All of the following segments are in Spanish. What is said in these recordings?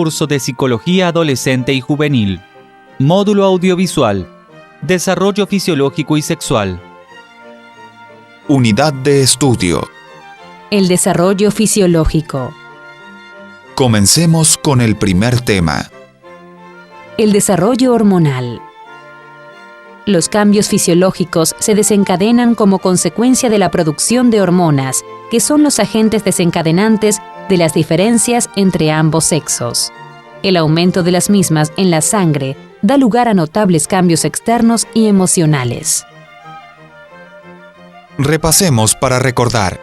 Curso de Psicología Adolescente y Juvenil. Módulo Audiovisual. Desarrollo Fisiológico y Sexual. Unidad de estudio. El desarrollo fisiológico. Comencemos con el primer tema. El desarrollo hormonal. Los cambios fisiológicos se desencadenan como consecuencia de la producción de hormonas, que son los agentes desencadenantes de las diferencias entre ambos sexos. El aumento de las mismas en la sangre da lugar a notables cambios externos y emocionales. Repasemos para recordar.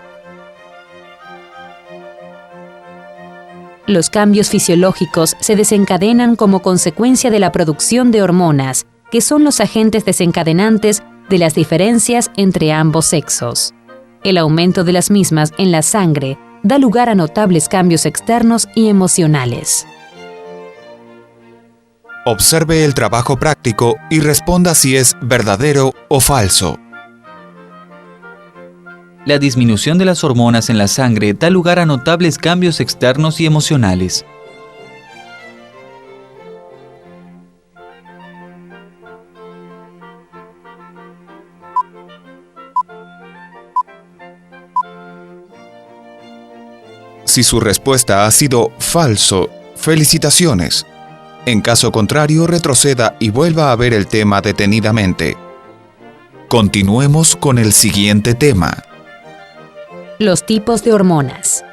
Los cambios fisiológicos se desencadenan como consecuencia de la producción de hormonas, que son los agentes desencadenantes de las diferencias entre ambos sexos. El aumento de las mismas en la sangre da lugar a notables cambios externos y emocionales. Observe el trabajo práctico y responda si es verdadero o falso. La disminución de las hormonas en la sangre da lugar a notables cambios externos y emocionales. Si su respuesta ha sido falso, felicitaciones. En caso contrario, retroceda y vuelva a ver el tema detenidamente. Continuemos con el siguiente tema. Los tipos de hormonas.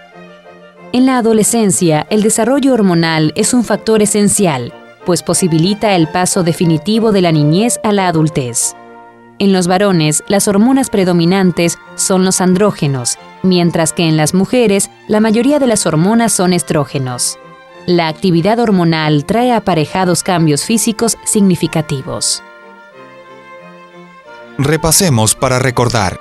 En la adolescencia, el desarrollo hormonal es un factor esencial, pues posibilita el paso definitivo de la niñez a la adultez. En los varones, las hormonas predominantes son los andrógenos, mientras que en las mujeres, la mayoría de las hormonas son estrógenos. La actividad hormonal trae aparejados cambios físicos significativos. Repasemos para recordar.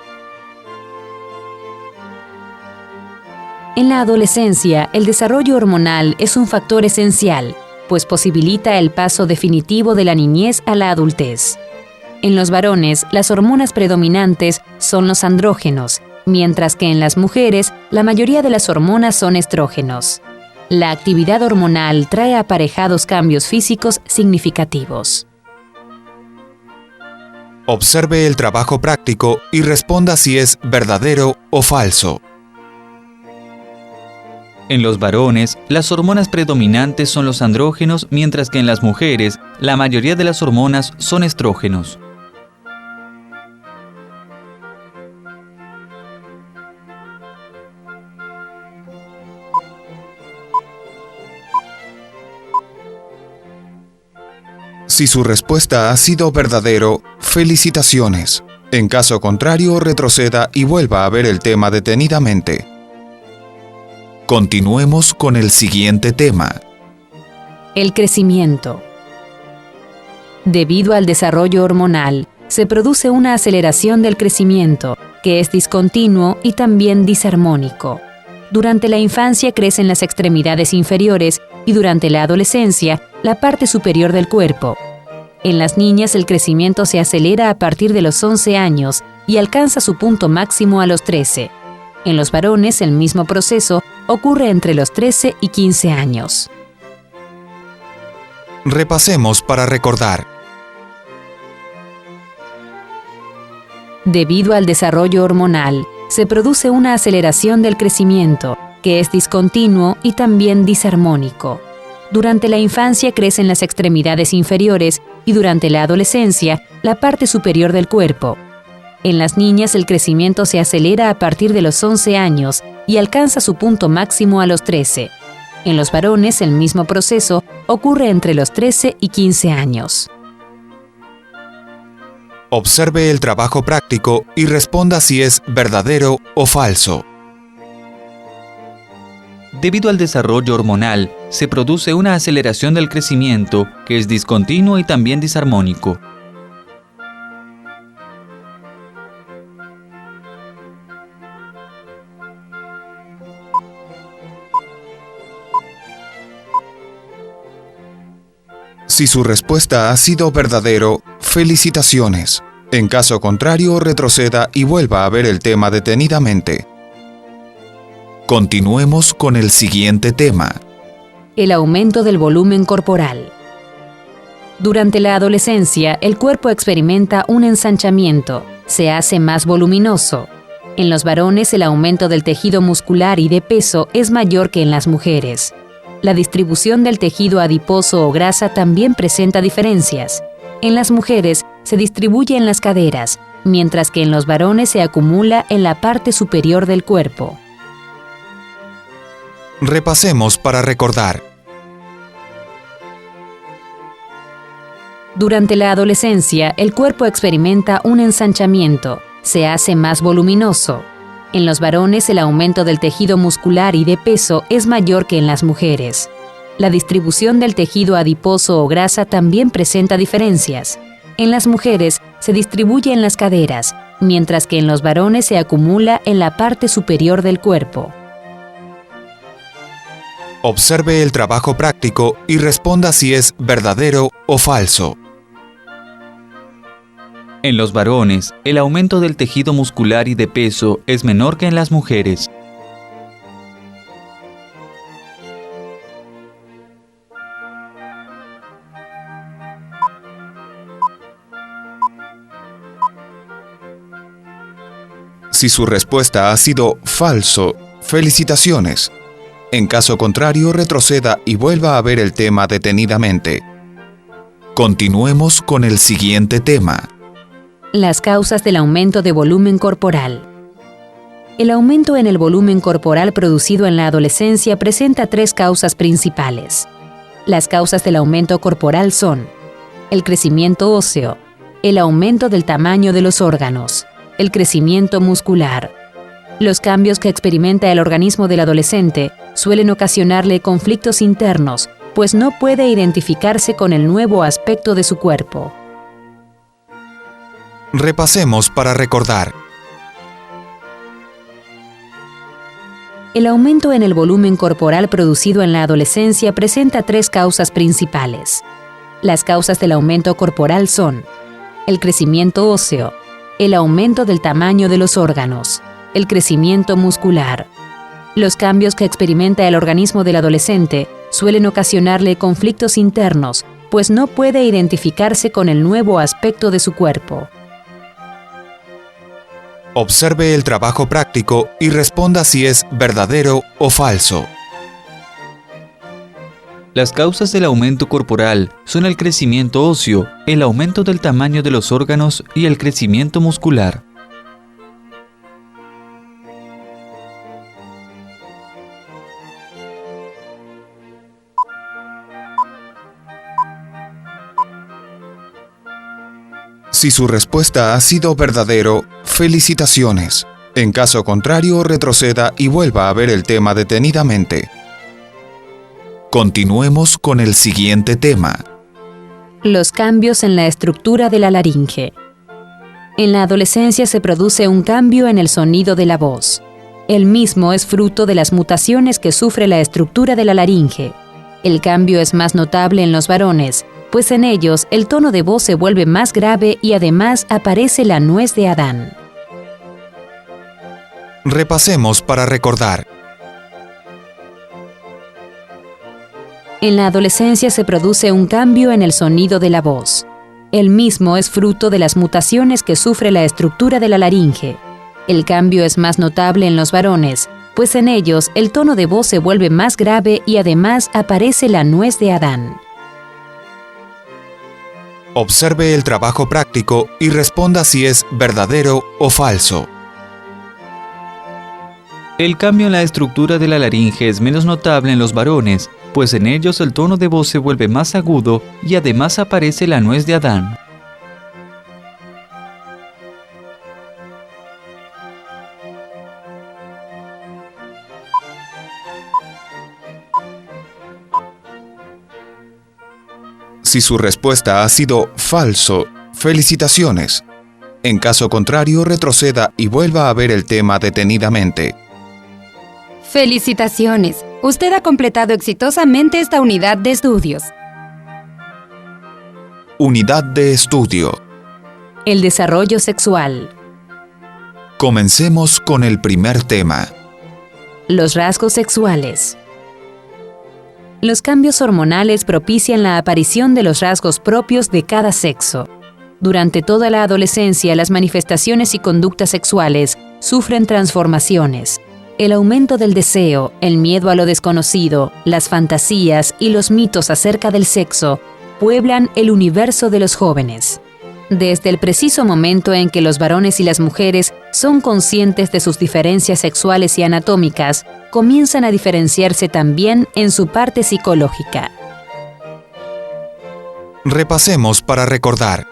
En la adolescencia, el desarrollo hormonal es un factor esencial, pues posibilita el paso definitivo de la niñez a la adultez. En los varones, las hormonas predominantes son los andrógenos, mientras que en las mujeres, la mayoría de las hormonas son estrógenos. La actividad hormonal trae aparejados cambios físicos significativos. Observe el trabajo práctico y responda si es verdadero o falso. En los varones, las hormonas predominantes son los andrógenos, mientras que en las mujeres, la mayoría de las hormonas son estrógenos. Si su respuesta ha sido verdadero, felicitaciones. En caso contrario, retroceda y vuelva a ver el tema detenidamente. Continuemos con el siguiente tema. El crecimiento. Debido al desarrollo hormonal, se produce una aceleración del crecimiento, que es discontinuo y también disarmónico. Durante la infancia crecen las extremidades inferiores y durante la adolescencia, la parte superior del cuerpo. En las niñas el crecimiento se acelera a partir de los 11 años y alcanza su punto máximo a los 13. En los varones el mismo proceso ocurre entre los 13 y 15 años. Repasemos para recordar. Debido al desarrollo hormonal, se produce una aceleración del crecimiento, que es discontinuo y también disarmónico. Durante la infancia crecen las extremidades inferiores y durante la adolescencia, la parte superior del cuerpo. En las niñas el crecimiento se acelera a partir de los 11 años y alcanza su punto máximo a los 13. En los varones el mismo proceso ocurre entre los 13 y 15 años. Observe el trabajo práctico y responda si es verdadero o falso. Debido al desarrollo hormonal, se produce una aceleración del crecimiento, que es discontinuo y también disarmónico. Si su respuesta ha sido verdadero, felicitaciones. En caso contrario, retroceda y vuelva a ver el tema detenidamente. Continuemos con el siguiente tema. El aumento del volumen corporal. Durante la adolescencia, el cuerpo experimenta un ensanchamiento, se hace más voluminoso. En los varones, el aumento del tejido muscular y de peso es mayor que en las mujeres. La distribución del tejido adiposo o grasa también presenta diferencias. En las mujeres se distribuye en las caderas, mientras que en los varones se acumula en la parte superior del cuerpo. Repasemos para recordar. Durante la adolescencia, el cuerpo experimenta un ensanchamiento, se hace más voluminoso. En los varones, el aumento del tejido muscular y de peso es mayor que en las mujeres. La distribución del tejido adiposo o grasa también presenta diferencias. En las mujeres se distribuye en las caderas, mientras que en los varones se acumula en la parte superior del cuerpo. Observe el trabajo práctico y responda si es verdadero o falso. En los varones, el aumento del tejido muscular y de peso es menor que en las mujeres. Si su respuesta ha sido falso, felicitaciones. En caso contrario, retroceda y vuelva a ver el tema detenidamente. Continuemos con el siguiente tema. Las causas del aumento de volumen corporal. El aumento en el volumen corporal producido en la adolescencia presenta tres causas principales. Las causas del aumento corporal son el crecimiento óseo, el aumento del tamaño de los órganos, el crecimiento muscular. Los cambios que experimenta el organismo del adolescente suelen ocasionarle conflictos internos, pues no puede identificarse con el nuevo aspecto de su cuerpo. Repasemos para recordar. El aumento en el volumen corporal producido en la adolescencia presenta tres causas principales. Las causas del aumento corporal son el crecimiento óseo, el aumento del tamaño de los órganos, el crecimiento muscular. Los cambios que experimenta el organismo del adolescente suelen ocasionarle conflictos internos, pues no puede identificarse con el nuevo aspecto de su cuerpo. Observe el trabajo práctico y responda si es verdadero o falso. Las causas del aumento corporal son el crecimiento óseo, el aumento del tamaño de los órganos y el crecimiento muscular. Si su respuesta ha sido verdadero, felicitaciones. En caso contrario, retroceda y vuelva a ver el tema detenidamente. Continuemos con el siguiente tema. Los cambios en la estructura de la laringe. En la adolescencia se produce un cambio en el sonido de la voz. El mismo es fruto de las mutaciones que sufre la estructura de la laringe. El cambio es más notable en los varones, pues en ellos el tono de voz se vuelve más grave y además aparece la nuez de Adán. Repasemos para recordar. En la adolescencia se produce un cambio en el sonido de la voz. El mismo es fruto de las mutaciones que sufre la estructura de la laringe. El cambio es más notable en los varones, pues en ellos el tono de voz se vuelve más grave y además aparece la nuez de Adán. Observe el trabajo práctico y responda si es verdadero o falso. El cambio en la estructura de la laringe es menos notable en los varones, pues en ellos el tono de voz se vuelve más agudo y además aparece la nuez de Adán. Si su respuesta ha sido falso, felicitaciones. En caso contrario, retroceda y vuelva a ver el tema detenidamente. ¡Felicitaciones! Usted ha completado exitosamente esta unidad de estudios. Unidad de estudio. El desarrollo sexual. Comencemos con el primer tema. Los rasgos sexuales. Los cambios hormonales propician la aparición de los rasgos propios de cada sexo. Durante toda la adolescencia, las manifestaciones y conductas sexuales sufren transformaciones. El aumento del deseo, el miedo a lo desconocido, las fantasías y los mitos acerca del sexo pueblan el universo de los jóvenes. Desde el preciso momento en que los varones y las mujeres son conscientes de sus diferencias sexuales y anatómicas, comienzan a diferenciarse también en su parte psicológica. Repasemos para recordar.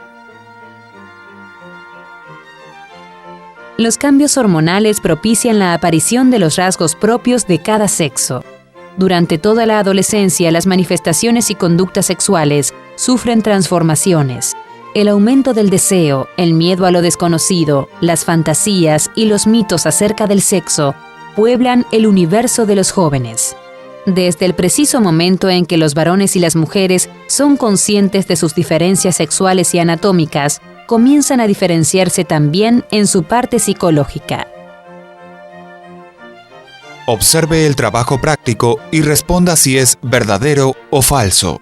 Los cambios hormonales propician la aparición de los rasgos propios de cada sexo. Durante toda la adolescencia, las manifestaciones y conductas sexuales sufren transformaciones. El aumento del deseo, el miedo a lo desconocido, las fantasías y los mitos acerca del sexo pueblan el universo de los jóvenes. Desde el preciso momento en que los varones y las mujeres son conscientes de sus diferencias sexuales y anatómicas, comienzan a diferenciarse también en su parte psicológica. Observe el trabajo práctico y responda si es verdadero o falso.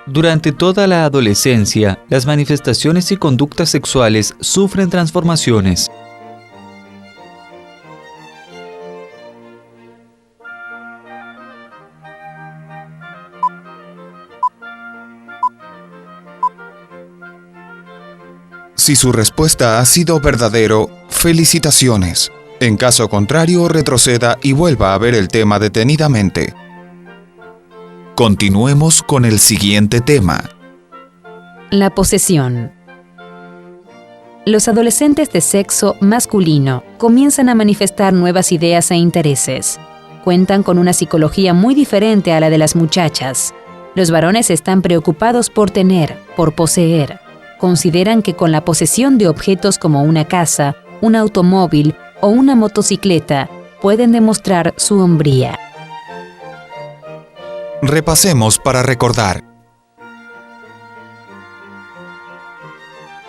Durante toda la adolescencia, las manifestaciones y conductas sexuales sufren transformaciones. Si su respuesta ha sido verdadero, felicitaciones. En caso contrario, retroceda y vuelva a ver el tema detenidamente. Continuemos con el siguiente tema. La posesión. Los adolescentes de sexo masculino comienzan a manifestar nuevas ideas e intereses. Cuentan con una psicología muy diferente a la de las muchachas. Los varones están preocupados por tener, por poseer. Consideran que con la posesión de objetos como una casa, un automóvil o una motocicleta pueden demostrar su hombría. Repasemos para recordar.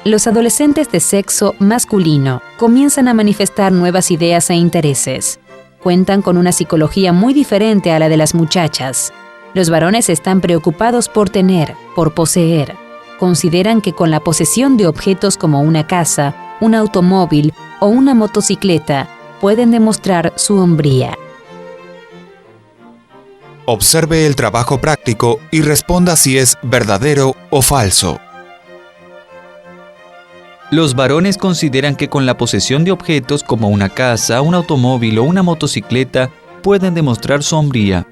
Los adolescentes de sexo masculino comienzan a manifestar nuevas ideas e intereses. Cuentan con una psicología muy diferente a la de las muchachas. Los varones están preocupados por tener, por poseer. Consideran que con la posesión de objetos como una casa, un automóvil o una motocicleta pueden demostrar su hombría. Observe el trabajo práctico y responda si es verdadero o falso. Los varones consideran que con la posesión de objetos como una casa, un automóvil o una motocicleta pueden demostrar su hombría.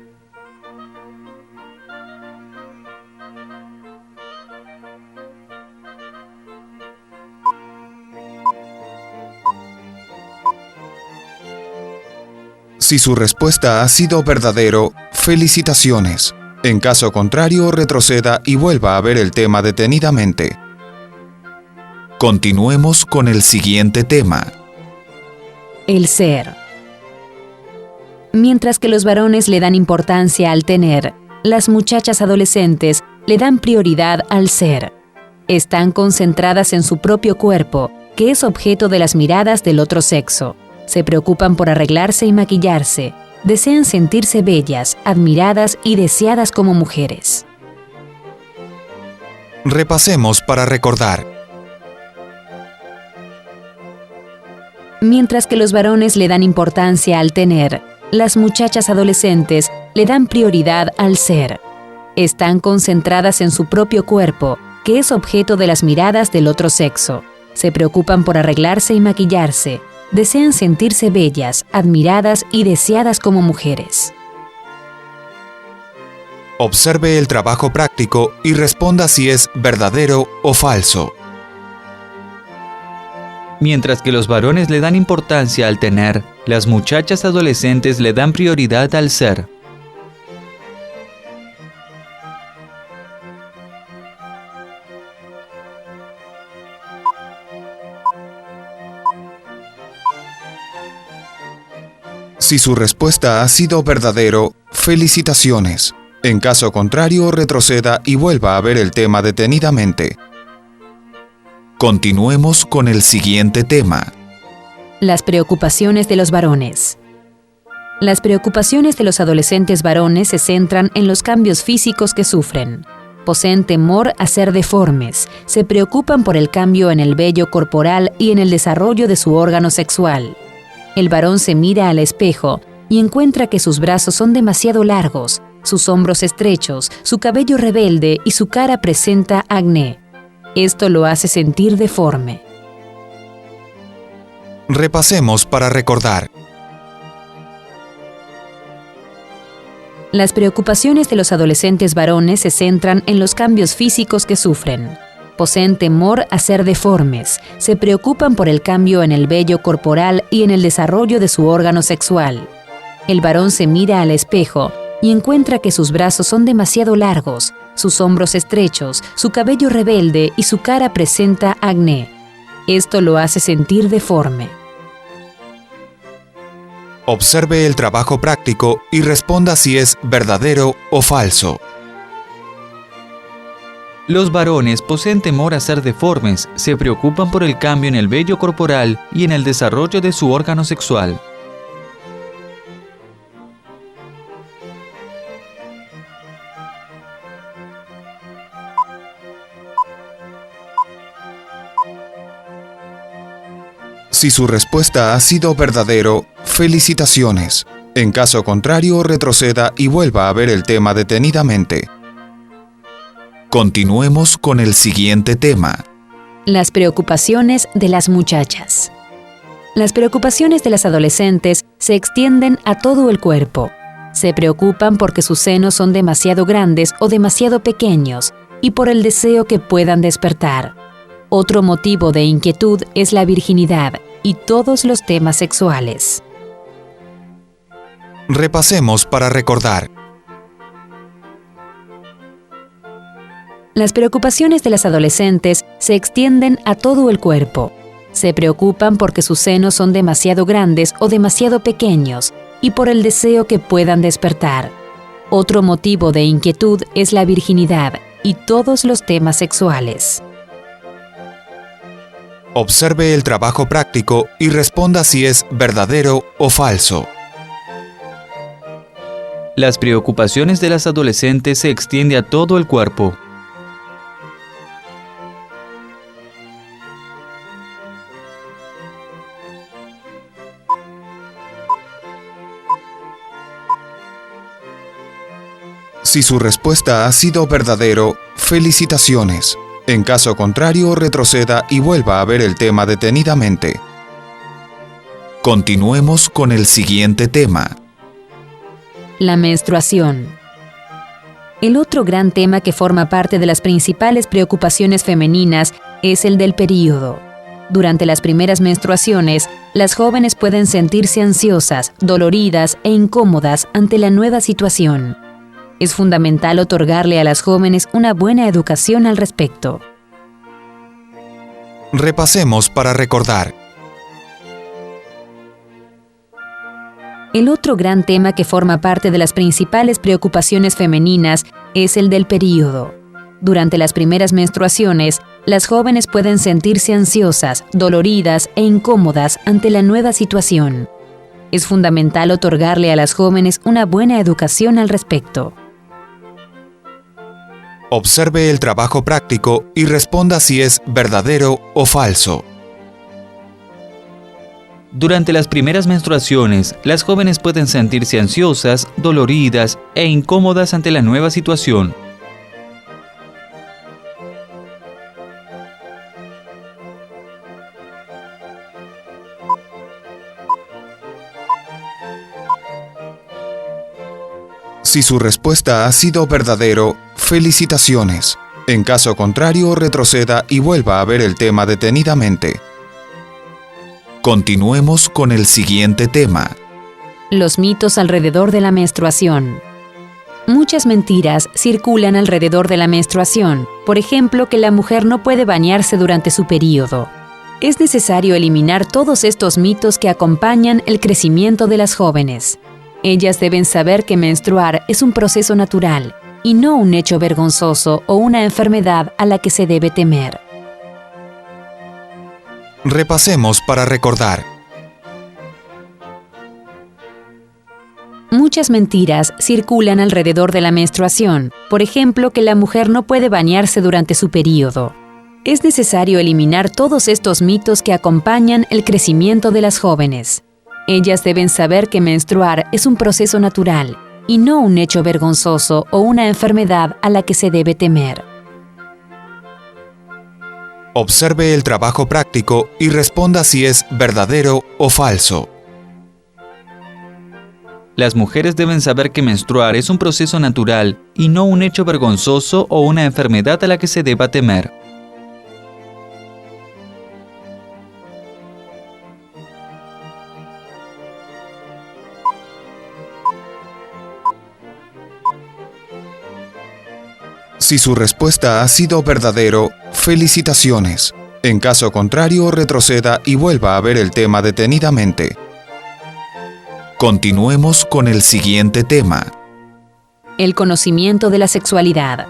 Si su respuesta ha sido verdadero, felicitaciones. En caso contrario, retroceda y vuelva a ver el tema detenidamente. Continuemos con el siguiente tema. El ser. Mientras que los varones le dan importancia al tener, las muchachas adolescentes le dan prioridad al ser. Están concentradas en su propio cuerpo, que es objeto de las miradas del otro sexo. Se preocupan por arreglarse y maquillarse. Desean sentirse bellas, admiradas y deseadas como mujeres. Repasemos para recordar. Mientras que los varones le dan importancia al tener, las muchachas adolescentes le dan prioridad al ser. Están concentradas en su propio cuerpo, que es objeto de las miradas del otro sexo. Se preocupan por arreglarse y maquillarse. Desean sentirse bellas, admiradas y deseadas como mujeres. Observe el trabajo práctico y responda si es verdadero o falso. Mientras que los varones le dan importancia al tener, las muchachas adolescentes le dan prioridad al ser. Si su respuesta ha sido verdadero, felicitaciones. En caso contrario, retroceda y vuelva a ver el tema detenidamente. Continuemos con el siguiente tema. Las preocupaciones de los varones. Las preocupaciones de los adolescentes varones se centran en los cambios físicos que sufren. Poseen temor a ser deformes, se preocupan por el cambio en el vello corporal y en el desarrollo de su órgano sexual. El varón se mira al espejo y encuentra que sus brazos son demasiado largos, sus hombros estrechos, su cabello rebelde y su cara presenta acné. Esto lo hace sentir deforme. Repasemos para recordar. Las preocupaciones de los adolescentes varones se centran en los cambios físicos que sufren. Poseen temor a ser deformes, se preocupan por el cambio en el vello corporal y en el desarrollo de su órgano sexual. El varón se mira al espejo y encuentra que sus brazos son demasiado largos, sus hombros estrechos, su cabello rebelde y su cara presenta acné. Esto lo hace sentir deforme. Observe el trabajo práctico y responda si es verdadero o falso. Los varones poseen temor a ser deformes, se preocupan por el cambio en el vello corporal y en el desarrollo de su órgano sexual. Si su respuesta ha sido verdadero, felicitaciones. En caso contrario, retroceda y vuelva a ver el tema detenidamente. Continuemos con el siguiente tema. Las preocupaciones de las muchachas. Las preocupaciones de las adolescentes se extienden a todo el cuerpo. Se preocupan porque sus senos son demasiado grandes o demasiado pequeños y por el deseo que puedan despertar. Otro motivo de inquietud es la virginidad y todos los temas sexuales. Repasemos para recordar. Las preocupaciones de las adolescentes se extienden a todo el cuerpo. Se preocupan porque sus senos son demasiado grandes o demasiado pequeños y por el deseo que puedan despertar. Otro motivo de inquietud es la virginidad y todos los temas sexuales. Observe el trabajo práctico y responda si es verdadero o falso. Las preocupaciones de las adolescentes se extienden a todo el cuerpo. Si su respuesta ha sido verdadero, felicitaciones. En caso contrario, retroceda y vuelva a ver el tema detenidamente. Continuemos con el siguiente tema. La menstruación. El otro gran tema que forma parte de las principales preocupaciones femeninas es el del período. Durante las primeras menstruaciones, las jóvenes pueden sentirse ansiosas, doloridas e incómodas ante la nueva situación. Es fundamental otorgarle a las jóvenes una buena educación al respecto. Repasemos para recordar. El otro gran tema que forma parte de las principales preocupaciones femeninas es el del período. Durante las primeras menstruaciones, las jóvenes pueden sentirse ansiosas, doloridas e incómodas ante la nueva situación. Es fundamental otorgarle a las jóvenes una buena educación al respecto. Observe el trabajo práctico y responda si es verdadero o falso. Durante las primeras menstruaciones, las jóvenes pueden sentirse ansiosas, doloridas e incómodas ante la nueva situación. Si su respuesta ha sido verdadero, felicitaciones. En caso contrario, retroceda y vuelva a ver el tema detenidamente. Continuemos con el siguiente tema. Los mitos alrededor de la menstruación. Muchas mentiras circulan alrededor de la menstruación. Por ejemplo, que la mujer no puede bañarse durante su período. Es necesario eliminar todos estos mitos que acompañan el crecimiento de las jóvenes. Ellas deben saber que menstruar es un proceso natural y no un hecho vergonzoso o una enfermedad a la que se debe temer. Repasemos para recordar. Muchas mentiras circulan alrededor de la menstruación, por ejemplo, que la mujer no puede bañarse durante su período. Es necesario eliminar todos estos mitos que acompañan el crecimiento de las jóvenes. Ellas deben saber que menstruar es un proceso natural y no un hecho vergonzoso o una enfermedad a la que se debe temer. Observe el trabajo práctico y responda si es verdadero o falso. Las mujeres deben saber que menstruar es un proceso natural y no un hecho vergonzoso o una enfermedad a la que se deba temer. Si su respuesta ha sido verdadero, felicitaciones. En caso contrario, retroceda y vuelva a ver el tema detenidamente. Continuemos con el siguiente tema. El conocimiento de la sexualidad.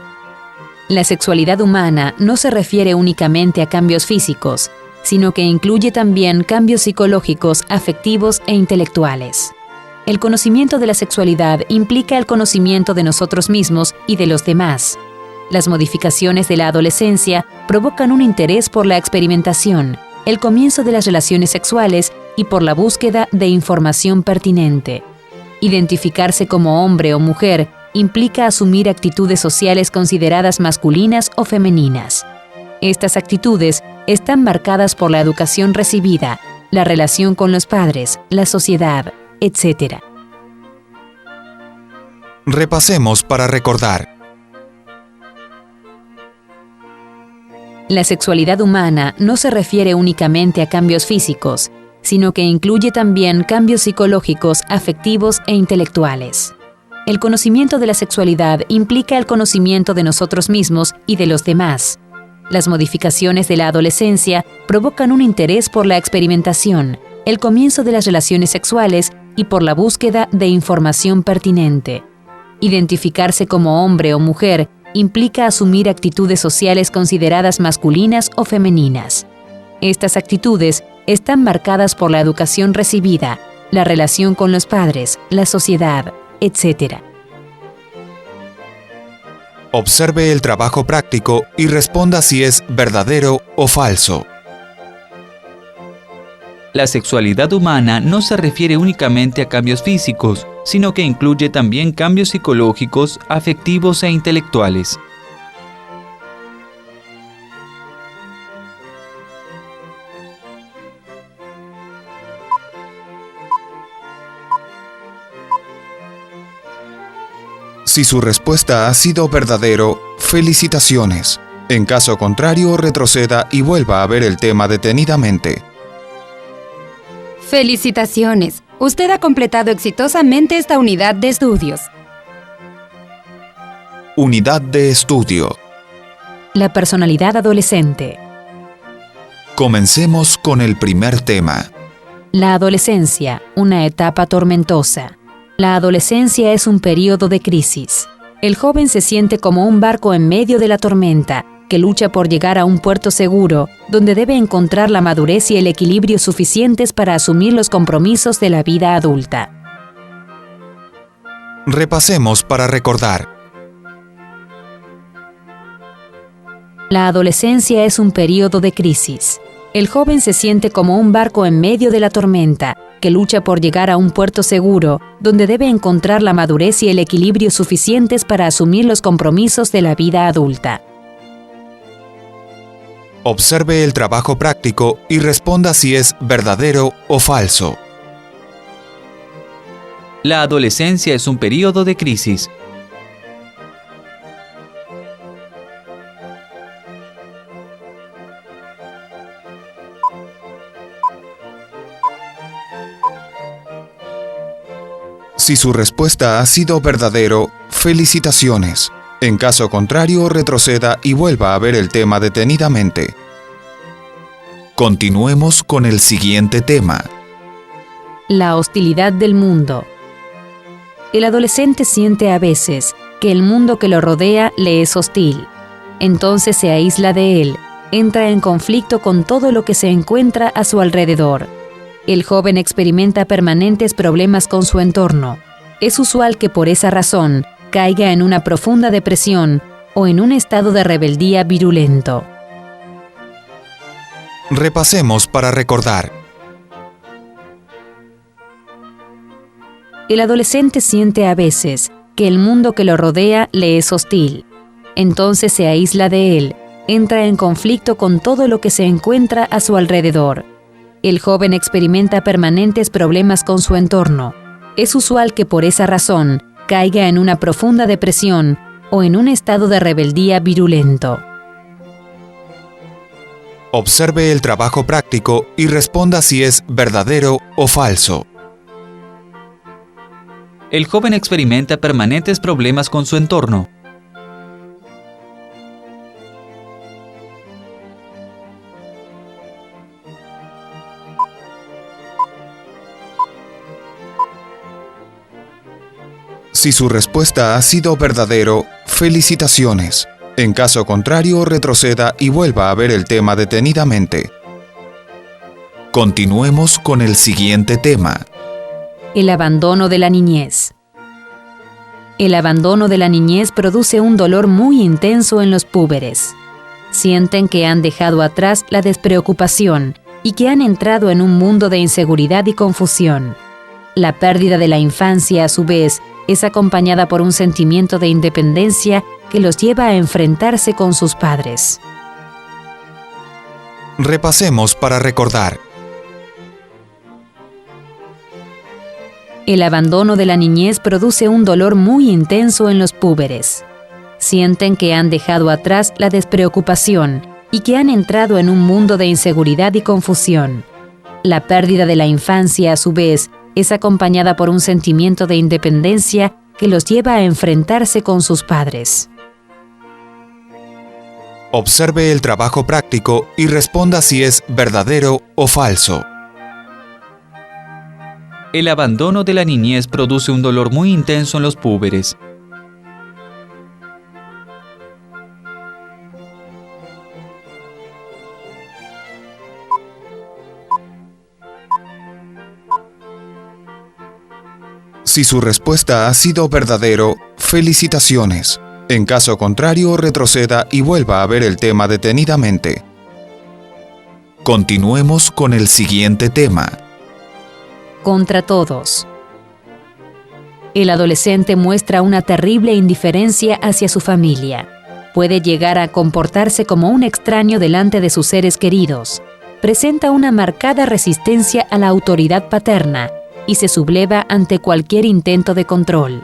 La sexualidad humana no se refiere únicamente a cambios físicos, sino que incluye también cambios psicológicos, afectivos e intelectuales. El conocimiento de la sexualidad implica el conocimiento de nosotros mismos y de los demás. Las modificaciones de la adolescencia provocan un interés por la experimentación, el comienzo de las relaciones sexuales y por la búsqueda de información pertinente. Identificarse como hombre o mujer implica asumir actitudes sociales consideradas masculinas o femeninas. Estas actitudes están marcadas por la educación recibida, la relación con los padres, la sociedad, etc. Repasemos para recordar. La sexualidad humana no se refiere únicamente a cambios físicos, sino que incluye también cambios psicológicos, afectivos e intelectuales. El conocimiento de la sexualidad implica el conocimiento de nosotros mismos y de los demás. Las modificaciones de la adolescencia provocan un interés por la experimentación, el comienzo de las relaciones sexuales y por la búsqueda de información pertinente. Identificarse como hombre o mujer implica asumir actitudes sociales consideradas masculinas o femeninas. Estas actitudes están marcadas por la educación recibida, la relación con los padres, la sociedad, etc. Observe el trabajo práctico y responda si es verdadero o falso. La sexualidad humana no se refiere únicamente a cambios físicos, sino que incluye también cambios psicológicos, afectivos e intelectuales. Si su respuesta ha sido verdadero, felicitaciones. En caso contrario, retroceda y vuelva a ver el tema detenidamente. Felicitaciones. Usted ha completado exitosamente esta unidad de estudios. Unidad de estudio. La personalidad adolescente. Comencemos con el primer tema. La adolescencia, una etapa tormentosa. La adolescencia es un período de crisis. El joven se siente como un barco en medio de la tormenta, que lucha por llegar a un puerto seguro, donde debe encontrar la madurez y el equilibrio suficientes para asumir los compromisos de la vida adulta. Repasemos para recordar. La adolescencia es un período de crisis. El joven se siente como un barco en medio de la tormenta, que lucha por llegar a un puerto seguro, donde debe encontrar la madurez y el equilibrio suficientes para asumir los compromisos de la vida adulta. Observe el trabajo práctico y responda si es verdadero o falso. La adolescencia es un período de crisis. Si su respuesta ha sido verdadero, felicitaciones. En caso contrario, retroceda y vuelva a ver el tema detenidamente. Continuemos con el siguiente tema. La hostilidad del mundo. El adolescente siente a veces que el mundo que lo rodea le es hostil. Entonces se aísla de él, entra en conflicto con todo lo que se encuentra a su alrededor. El joven experimenta permanentes problemas con su entorno. Es usual que por esa razón caiga en una profunda depresión o en un estado de rebeldía virulento. Repasemos para recordar. El adolescente siente a veces que el mundo que lo rodea le es hostil. Entonces se aísla de él, entra en conflicto con todo lo que se encuentra a su alrededor. El joven experimenta permanentes problemas con su entorno. Es usual que por esa razón caiga en una profunda depresión o en un estado de rebeldía virulento. Observe el trabajo práctico y responda si es verdadero o falso. El joven experimenta permanentes problemas con su entorno. Si su respuesta ha sido verdadero, felicitaciones. En caso contrario, retroceda y vuelva a ver el tema detenidamente. Continuemos con el siguiente tema. El abandono de la niñez. El abandono de la niñez produce un dolor muy intenso en los púberes. Sienten que han dejado atrás la despreocupación y que han entrado en un mundo de inseguridad y confusión. La pérdida de la infancia, a su vez, es acompañada por un sentimiento de independencia que los lleva a enfrentarse con sus padres. Repasemos para recordar. El abandono de la niñez produce un dolor muy intenso en los púberes. Sienten que han dejado atrás la despreocupación y que han entrado en un mundo de inseguridad y confusión. La pérdida de la infancia, a su vez, es acompañada por un sentimiento de independencia que los lleva a enfrentarse con sus padres. Observe el trabajo práctico y responda si es verdadero o falso. El abandono de la niñez produce un dolor muy intenso en los púberes. Si su respuesta ha sido verdadero, felicitaciones. En caso contrario, retroceda y vuelva a ver el tema detenidamente. Continuemos con el siguiente tema. Contra todos. El adolescente muestra una terrible indiferencia hacia su familia. Puede llegar a comportarse como un extraño delante de sus seres queridos. Presenta una marcada resistencia a la autoridad paterna y se subleva ante cualquier intento de control.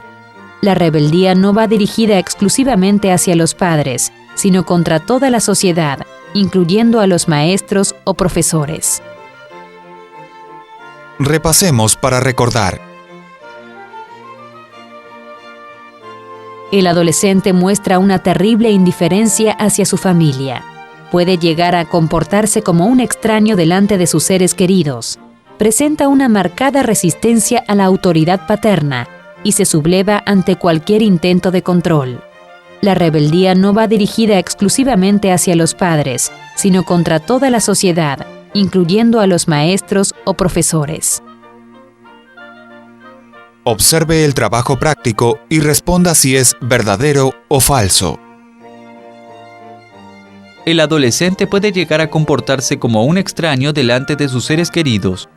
La rebeldía no va dirigida exclusivamente hacia los padres, sino contra toda la sociedad, incluyendo a los maestros o profesores. Repasemos para recordar. El adolescente muestra una terrible indiferencia hacia su familia. Puede llegar a comportarse como un extraño delante de sus seres queridos. Presenta una marcada resistencia a la autoridad paterna y se subleva ante cualquier intento de control. La rebeldía no va dirigida exclusivamente hacia los padres, sino contra toda la sociedad, incluyendo a los maestros o profesores. Observe el trabajo práctico y responda si es verdadero o falso. El adolescente puede llegar a comportarse como un extraño delante de sus seres queridos.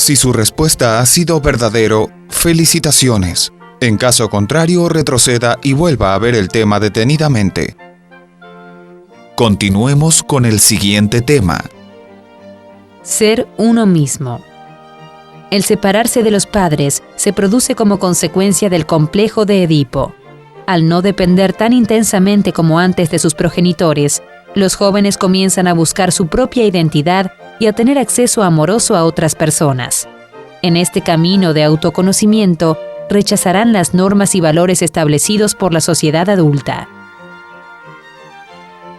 Si su respuesta ha sido verdadero, felicitaciones. En caso contrario, retroceda y vuelva a ver el tema detenidamente. Continuemos con el siguiente tema. Ser uno mismo. El separarse de los padres se produce como consecuencia del complejo de Edipo. Al no depender tan intensamente como antes de sus progenitores, los jóvenes comienzan a buscar su propia identidad y a tener acceso amoroso a otras personas. En este camino de autoconocimiento, rechazarán las normas y valores establecidos por la sociedad adulta.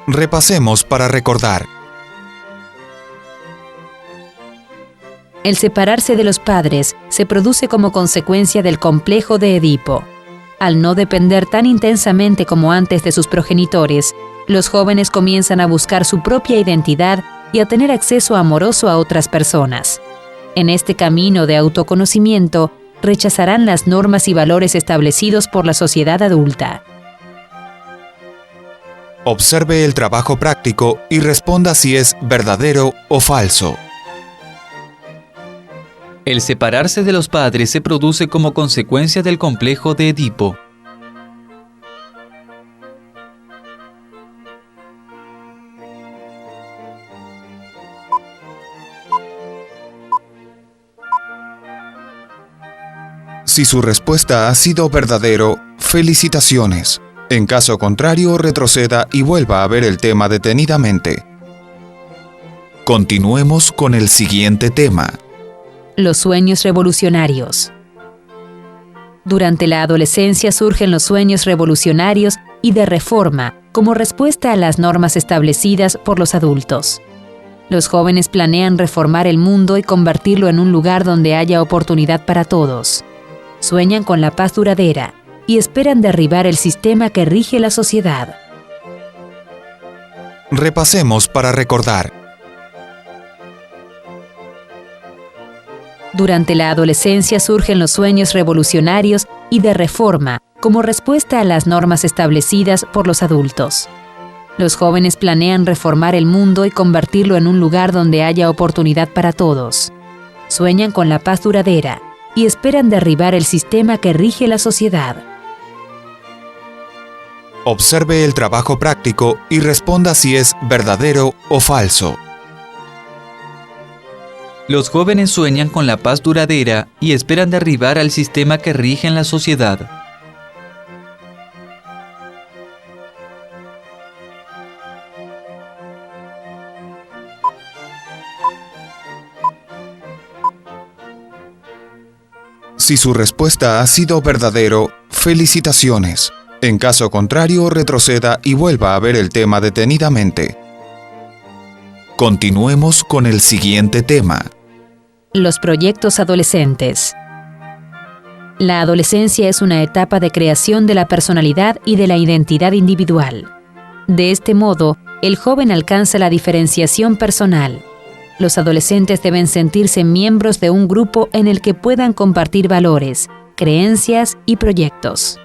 Repasemos para recordar. El separarse de los padres se produce como consecuencia del complejo de Edipo. Al no depender tan intensamente como antes de sus progenitores, los jóvenes comienzan a buscar su propia identidad y a tener acceso amoroso a otras personas. En este camino de autoconocimiento, rechazarán las normas y valores establecidos por la sociedad adulta. Observe el trabajo práctico y responda si es verdadero o falso. El separarse de los padres se produce como consecuencia del complejo de Edipo. Si su respuesta ha sido verdadero, felicitaciones. En caso contrario, retroceda y vuelva a ver el tema detenidamente. Continuemos con el siguiente tema. Los sueños revolucionarios. Durante la adolescencia surgen los sueños revolucionarios y de reforma como respuesta a las normas establecidas por los adultos. Los jóvenes planean reformar el mundo y convertirlo en un lugar donde haya oportunidad para todos. Sueñan con la paz duradera y esperan derribar el sistema que rige la sociedad. Repasemos para recordar. Durante la adolescencia surgen los sueños revolucionarios y de reforma como respuesta a las normas establecidas por los adultos. Los jóvenes planean reformar el mundo y convertirlo en un lugar donde haya oportunidad para todos. Sueñan con la paz duradera y esperan derribar el sistema que rige la sociedad. Observe el trabajo práctico y responda si es verdadero o falso. Los jóvenes sueñan con la paz duradera y esperan derribar al sistema que rige en la sociedad. Si su respuesta ha sido verdadero, felicitaciones. En caso contrario, retroceda y vuelva a ver el tema detenidamente. Continuemos con el siguiente tema. Los proyectos adolescentes. La adolescencia es una etapa de creación de la personalidad y de la identidad individual. De este modo, el joven alcanza la diferenciación personal. Los adolescentes deben sentirse miembros de un grupo en el que puedan compartir valores, creencias y proyectos.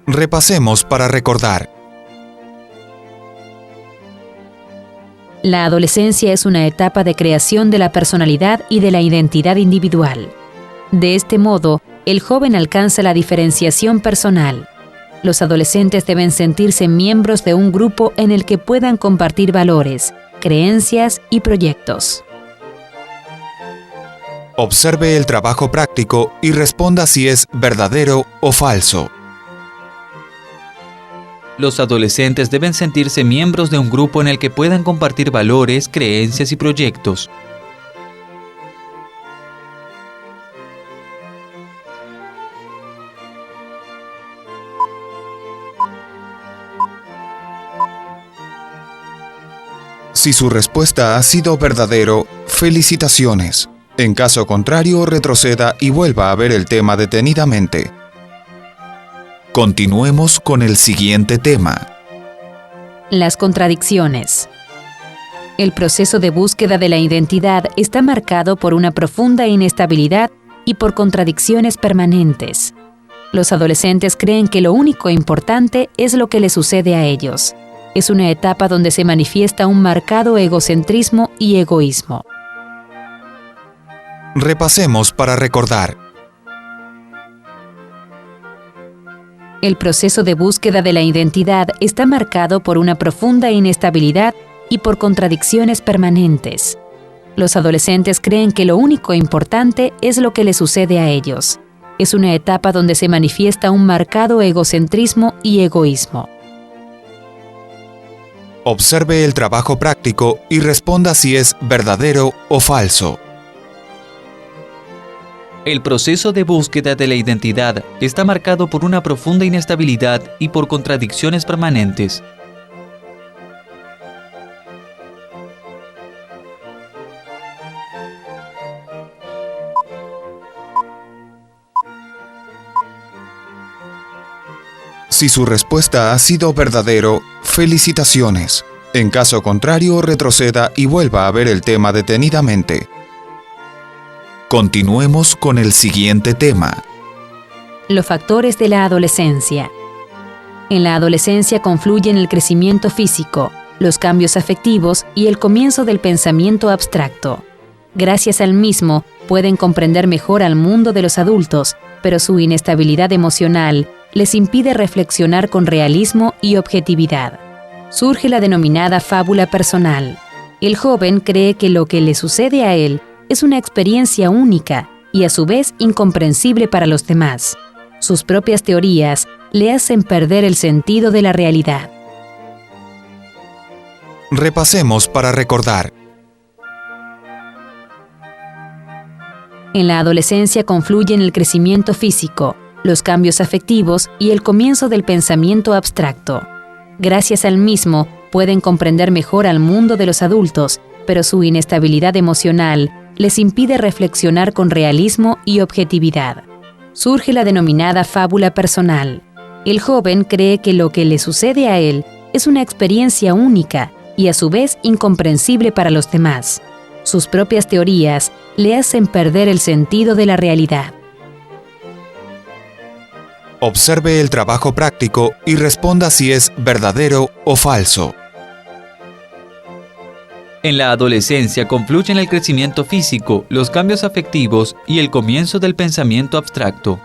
Repasemos para recordar. La adolescencia es una etapa de creación de la personalidad y de la identidad individual. De este modo, el joven alcanza la diferenciación personal. Los adolescentes deben sentirse miembros de un grupo en el que puedan compartir valores, creencias y proyectos. Observe el trabajo práctico y responda si es verdadero o falso. Los adolescentes deben sentirse miembros de un grupo en el que puedan compartir valores, creencias y proyectos. Si su respuesta ha sido verdadero, felicitaciones. En caso contrario, retroceda y vuelva a ver el tema detenidamente. Continuemos con el siguiente tema. Las contradicciones. El proceso de búsqueda de la identidad está marcado por una profunda inestabilidad y por contradicciones permanentes. Los adolescentes creen que lo único importante es lo que les sucede a ellos. Es una etapa donde se manifiesta un marcado egocentrismo y egoísmo. Repasemos para recordar. El proceso de búsqueda de la identidad está marcado por una profunda inestabilidad y por contradicciones permanentes. Los adolescentes creen que lo único importante es lo que les sucede a ellos. Es una etapa donde se manifiesta un marcado egocentrismo y egoísmo. Observe el trabajo práctico y responda si es verdadero o falso. El proceso de búsqueda de la identidad está marcado por una profunda inestabilidad y por contradicciones permanentes. Si su respuesta ha sido verdadero, felicitaciones. En caso contrario, retroceda y vuelva a ver el tema detenidamente. Continuemos con el siguiente tema. Los factores de la adolescencia. En la adolescencia confluyen el crecimiento físico, los cambios afectivos y el comienzo del pensamiento abstracto. Gracias al mismo, pueden comprender mejor al mundo de los adultos, pero su inestabilidad emocional les impide reflexionar con realismo y objetividad. Surge la denominada fábula personal. El joven cree que lo que le sucede a él es una experiencia única y a su vez incomprensible para los demás. Sus propias teorías le hacen perder el sentido de la realidad. Repasemos para recordar. En la adolescencia confluyen el crecimiento físico, los cambios afectivos y el comienzo del pensamiento abstracto. Gracias al mismo, pueden comprender mejor al mundo de los adultos, pero su inestabilidad emocional les impide reflexionar con realismo y objetividad. Surge la denominada fábula personal. El joven cree que lo que le sucede a él es una experiencia única y a su vez incomprensible para los demás. Sus propias teorías le hacen perder el sentido de la realidad. Observe el trabajo práctico y responda si es verdadero o falso. En la adolescencia confluyen el crecimiento físico, los cambios afectivos y el comienzo del pensamiento abstracto.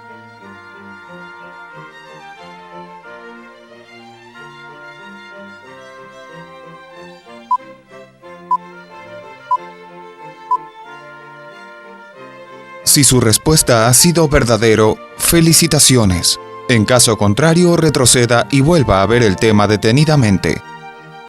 Si su respuesta ha sido verdadero, felicitaciones. En caso contrario, retroceda y vuelva a ver el tema detenidamente.